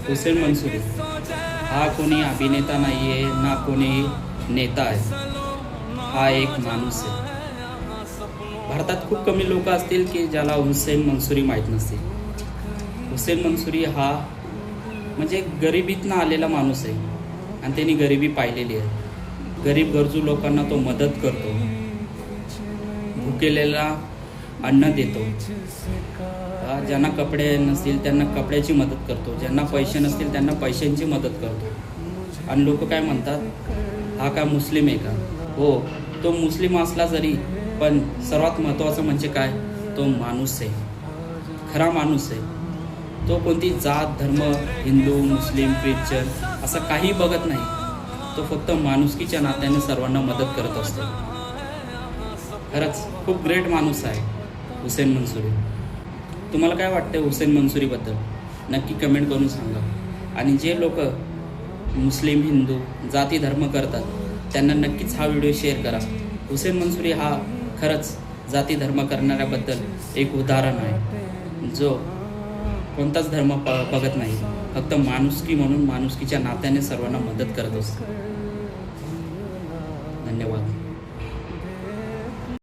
हुसेन मंसूरी हा कोणी अभिनेता नाही आहे ना कोणी नेता आहे, हा एक माणूस आहे. भारतात खूप कमी लोक असतील की ज्याला हुसेन मंसूरी माहीत नसतील. हुसेन मंसूरी हा म्हणजे गरिबीतनं आलेला माणूस आहे आणि त्यांनी गरिबी पाहिलेली आहे. गरीब गरजू लोकांना तो मदत करतो, भुकेलेला अन्न देतो, ज्यांना कपडे नसतील त्यांना कपड्याची मदत करतो, ज्यांना पैसे नसतील त्यांना पैशांची मदत करतो. आणि लोक काय म्हणतात, हा काय मुस्लिम आहे का? हो, तो मुस्लिम असला जरी पण सर्वात महत्त्वाचं म्हणजे काय, तो माणूस आहे, खरा माणूस आहे. तो कोणती जात धर्म, हिंदू मुस्लिम ख्रिश्चन असं काही बघत नाही. तो फक्त माणुसकीच्या नात्याने सर्वांना मदत करत असतो. खरंच खूप ग्रेट माणूस आहे हुसेन मंसूरी. तुम्हाला काय वाटतं हुसेन मंसूरीबद्दल नक्की कमेंट करून सांगा. आणि जे लोक मुस्लिम हिंदू जाती धर्म करतात त्यांना नक्कीच हा व्हिडिओ शेअर करा. हुसेन मंसूरी हा खरंच जाती धर्म करणाऱ्याबद्दल एक उदाहरण आहे, जो कोणताच धर्म बघत नाही, फक्त माणुसकी म्हणून माणुसकीच्या नात्याने सर्वांना मदत करत असतो. धन्यवाद.